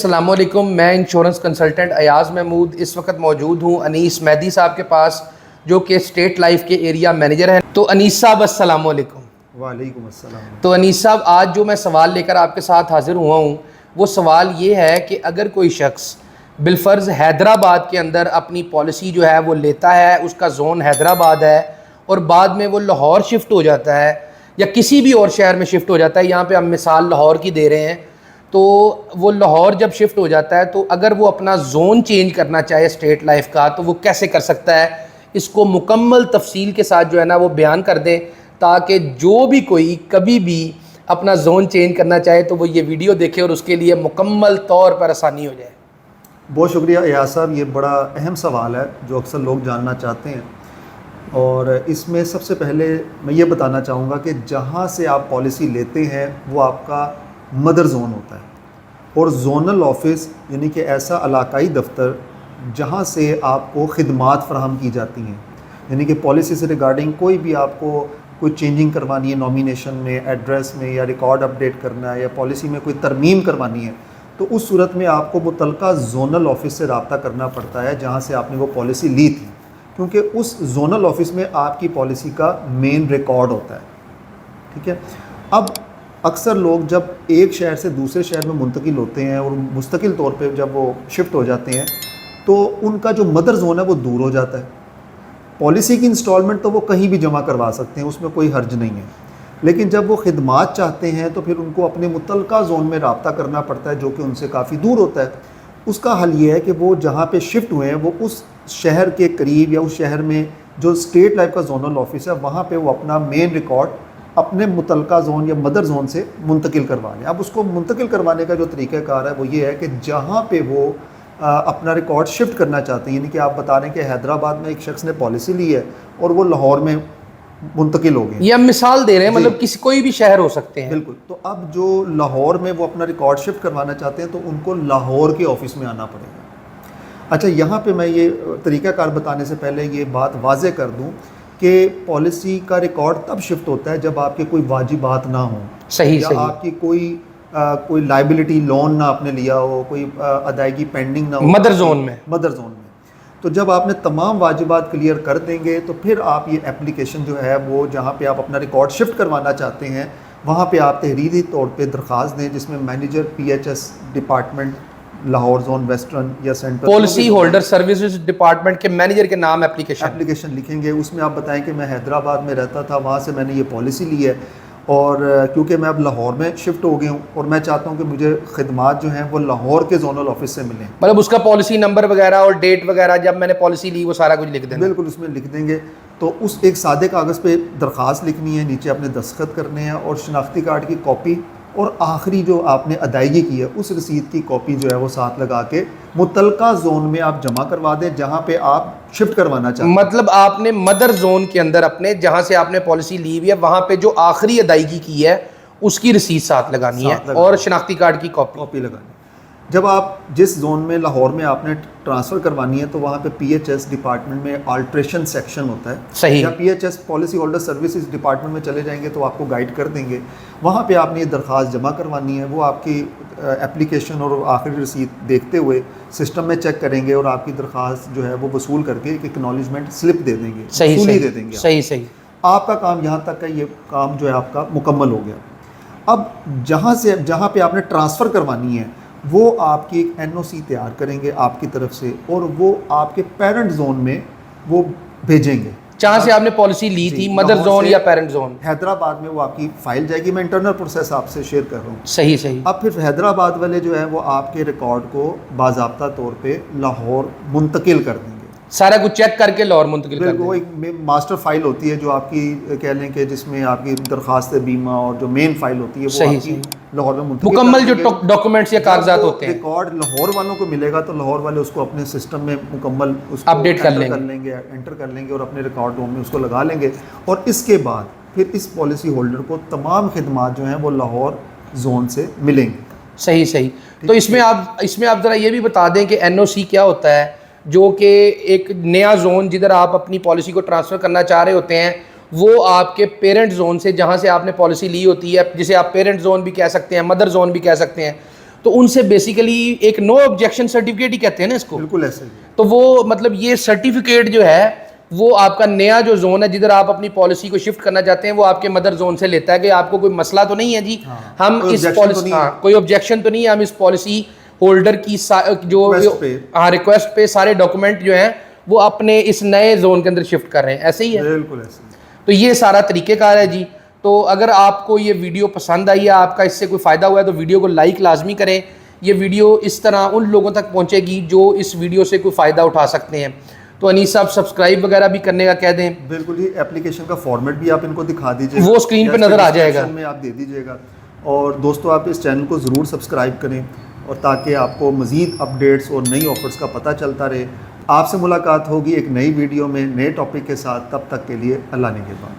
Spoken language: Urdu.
السلام علیکم. میں انشورنس کنسلٹنٹ ایاز محمود اس وقت موجود ہوں انیس مہدی صاحب کے پاس جو کہ اسٹیٹ لائف کے ایریا مینیجر ہیں. تو انیس صاحب السلام علیکم. وعلیکم السلام. تو انیس صاحب آج جو میں سوال لے کر آپ کے ساتھ حاضر ہوا ہوں وہ سوال یہ ہے کہ اگر کوئی شخص بالفرض حیدرآباد کے اندر اپنی پالیسی جو ہے وہ لیتا ہے, اس کا زون حیدرآباد ہے اور بعد میں وہ لاہور شفٹ ہو جاتا ہے یا کسی بھی اور شہر میں شفٹ ہو جاتا ہے, یہاں پہ ہم مثال لاہور کی دے رہے ہیں, تو وہ لاہور جب شفٹ ہو جاتا ہے تو اگر وہ اپنا زون چینج کرنا چاہے اسٹیٹ لائف کا تو وہ کیسے کر سکتا ہے؟ اس کو مکمل تفصیل کے ساتھ جو ہے نا وہ بیان کر دیں تاکہ جو بھی کوئی کبھی بھی اپنا زون چینج کرنا چاہے تو وہ یہ ویڈیو دیکھے اور اس کے لیے مکمل طور پر آسانی ہو جائے. بہت شکریہ ایاز صاحب, یہ بڑا اہم سوال ہے جو اکثر لوگ جاننا چاہتے ہیں. اور اس میں سب سے پہلے میں یہ بتانا چاہوں گا کہ جہاں سے آپ پالیسی لیتے ہیں وہ آپ کا مدر زون ہوتا ہے, اور زونل آفس یعنی کہ ایسا علاقائی دفتر جہاں سے آپ کو خدمات فراہم کی جاتی ہیں, یعنی کہ پالیسی سے ریگارڈنگ کوئی بھی آپ کو کوئی چینجنگ کروانی ہے نامینیشن میں, ایڈریس میں, یا ریکارڈ اپڈیٹ کرنا ہے یا پالیسی میں کوئی ترمیم کروانی ہے, تو اس صورت میں آپ کو متعلقہ زونل آفس سے رابطہ کرنا پڑتا ہے جہاں سے آپ نے وہ پالیسی لی تھی, کیونکہ اس زونل آفس میں آپ کی پالیسی کا مین ریکارڈ ہوتا ہے. ٹھیک ہے. اب اکثر لوگ جب ایک شہر سے دوسرے شہر میں منتقل ہوتے ہیں اور مستقل طور پہ جب وہ شفٹ ہو جاتے ہیں تو ان کا جو مدر زون ہے وہ دور ہو جاتا ہے. پالیسی کی انسٹالمنٹ تو وہ کہیں بھی جمع کروا سکتے ہیں, اس میں کوئی حرج نہیں ہے, لیکن جب وہ خدمات چاہتے ہیں تو پھر ان کو اپنے متعلقہ زون میں رابطہ کرنا پڑتا ہے جو کہ ان سے کافی دور ہوتا ہے. اس کا حل یہ ہے کہ وہ جہاں پہ شفٹ ہوئے ہیں وہ اس شہر کے قریب یا اس شہر میں جو اسٹیٹ لائف کا زونل آفس ہے وہاں پہ وہ اپنا مین ریکارڈ اپنے متعلقہ زون یا مدر زون سے منتقل کروا لیں. اب اس کو منتقل کروانے کا جو طریقہ کار ہے وہ یہ ہے کہ جہاں پہ وہ اپنا ریکارڈ شفٹ کرنا چاہتے ہیں, یعنی کہ آپ بتا رہے ہیں کہ حیدرآباد میں ایک شخص نے پالیسی لی ہے اور وہ لاہور میں منتقل ہو گئے, یہ ہم مثال دے رہے ہیں, مطلب کسی کوئی بھی شہر ہو سکتے ہیں. بالکل. تو اب جو لاہور میں وہ اپنا ریکارڈ شفٹ کروانا چاہتے ہیں تو ان کو لاہور کے آفس میں آنا پڑے گا. اچھا, یہاں پہ میں یہ طریقہ کار بتانے سے پہلے یہ بات واضح کر دوں کہ پالیسی کا ریکارڈ تب شفٹ ہوتا ہے جب آپ کے کوئی واجبات نہ ہوں, صحیح یا آپ کی کوئی لائبلٹی لون نہ آپ نے لیا ہو, کوئی ادائیگی پینڈنگ نہ ہو مدر زون میں. تو جب آپ نے تمام واجبات کلیئر کر دیں گے تو پھر آپ یہ اپلیکیشن جو ہے وہ جہاں پہ آپ اپنا ریکارڈ شفٹ کروانا چاہتے ہیں وہاں پہ آپ تحریری طور پہ درخواست دیں جس میں manager PHS department Lahore zone western یا central policy holder services department کے مینیجر کے نام اپلیکیشن لکھیں گے. اس میں آپ بتائیں کہ میں حیدرآباد میں رہتا تھا, وہاں سے میں نے یہ پالیسی لی ہے اور کیونکہ میں اب لاہور میں شفٹ ہو گیا ہوں اور میں چاہتا ہوں کہ مجھے خدمات جو ہیں وہ لاہور کے زونل آفس سے ملیں. مطلب اس کا پالیسی نمبر وغیرہ اور ڈیٹ وغیرہ جب میں نے پالیسی لی وہ سارا کچھ لکھ دیں. بالکل, اس میں لکھ دیں گے. تو اس ایک سادے کاغذ پہ درخواست لکھنی ہے, نیچے اپنے دستخط کرنے ہیں اور شناختی کارڈ کی کاپی اور آخری جو آپ نے ادائیگی کی ہے اس رسید کی کاپی جو ہے وہ ساتھ لگا کے متعلقہ زون میں آپ جمع کروا دیں جہاں پہ آپ شفٹ کروانا چاہتے ہیں. مطلب آپ نے مدر زون کے اندر اپنے جہاں سے آپ نے پالیسی لی ہوئی ہے وہاں پہ جو آخری ادائیگی کی ہے اس کی رسید ساتھ لگانی ہے اور شناختی کارڈ کی کاپی لگانی. جب آپ جس زون میں لاہور میں آپ نے ٹرانسفر کروانی ہے تو وہاں پہ PHS ڈپارٹمنٹ میں آلٹریشن سیکشن ہوتا ہے. صحیح. یا PHS policy holder services department میں چلے جائیں گے تو آپ کو گائیڈ کر دیں گے. وہاں پہ آپ نے یہ درخواست جمع کروانی ہے, وہ آپ کی اپلیکیشن اور آخری رسید دیکھتے ہوئے سسٹم میں چیک کریں گے اور آپ کی درخواست جو ہے وہ وصول کر کے ایک اکنالجمنٹ سلپ دے دیں گے, وصولی دے دیں گے. صحیح. آپ کا کام یہاں تک کا یہ کام جو ہے آپ کا مکمل ہو گیا. اب جہاں پہ آپ نے ٹرانسفر کروانی ہے وہ آپ کی ایک NOC تیار کریں گے آپ کی طرف سے اور وہ آپ کے پیرنٹ زون میں وہ بھیجیں گے جہاں سے آپ نے پالیسی لی تھی, مدر زون یا پیرنٹ زون. حیدرآباد میں وہ آپ کی فائل جائے گی. میں انٹرنل پروسیس آپ سے شیئر کر رہا ہوں. صحیح. اب پھر حیدرآباد والے جو ہے وہ آپ کے ریکارڈ کو باضابطہ طور پہ لاہور منتقل کر دیں گے. سارا کچھ چیک کر کے لاہور منتقل کر دیں گے. وہ ایک ماسٹر فائل ہوتی ہے جو آپ کی کہہ لیں کہ جس میں آپ کی درخواست بیمہ اور جو مین فائل ہوتی ہے وہ آپ کی لاہور میں منتقل مکمل جو ڈاکومنٹس یا کاغذات ہوتے ہیں. ریکارڈ لاہور والوں کو ملے گا تو لاہور والے اس کو اپنے سسٹم میں مکمل اس کو اپڈیٹ کر لیں گے, انٹر کر لیں گے اور اپنے ریکارڈ روم میں اس کو لگا لیں گے. اور اس کے بعد پھر اس پالیسی ہولڈر کو تمام خدمات جو ہیں وہ لاہور زون سے ملیں گے. صحیح. تو اس میں آپ ذرا یہ بھی بتا دیں کہ NOC کیا ہوتا ہے, جو کہ ایک نیا زون جدھر آپ اپنی پالیسی کو ٹرانسفر کرنا چاہ رہے ہوتے ہیں وہ آپ کے پیرنٹ زون سے جہاں سے آپ نے پالیسی لی ہوتی ہے, جسے آپ پیرنٹ زون بھی کہہ سکتے ہیں, مدر زون بھی کہہ سکتے ہیں, تو ان سے بیسیکلی ایک نو آبجیکشن سرٹیفکیٹ ہی کہتے ہیں نا اس کو. بالکل ایسے ہی. تو وہ مطلب یہ سرٹیفکیٹ جو ہے وہ آپ کا نیا جو زون ہے جدھر آپ اپنی پالیسی کو شفٹ کرنا چاہتے ہیں وہ آپ کے مدر زون سے لیتا ہے کہ آپ کو کوئی مسئلہ تو نہیں ہے جی, ہم اس پالیسی کوئی آبجیکشن تو نہیں ہے, ہم اس پالیسی ہولڈر کی جو ریکویسٹ پہ سارے ڈاکومنٹ جو ہیں وہ اپنے اس نئے زون کے اندر شفٹ کر رہے ہیں. ایسے ہی ہے بالکل ایسے ہی. تو یہ سارا طریقہ کار ہے جی. تو اگر آپ کو یہ ویڈیو پسند آئی ہے, آپ کا اس سے کوئی فائدہ ہوا ہے تو ویڈیو کو لائک لازمی کریں. یہ ویڈیو اس طرح ان لوگوں تک پہنچے گی جو اس ویڈیو سے کوئی فائدہ اٹھا سکتے ہیں. تو انیس صاحب سبسکرائب وغیرہ بھی کرنے کا کہہ دیں. بالکل جی, اپلیکیشن کا فارمیٹ بھی آپ ان کو دکھا دیجیے, وہ اسکرین پہ نظر آ جائے گا, میں آپ دے دیجیے گا. اور دوستو آپ اس چینل کو ضرور سبسکرائب کریں اور تاکہ آپ کو مزید اپڈیٹس اور نئی آفرز کا پتہ چلتا رہے. آپ سے ملاقات ہوگی ایک نئی ویڈیو میں نئے ٹاپک کے ساتھ. تب تک کے لیے اللہ نگہبان.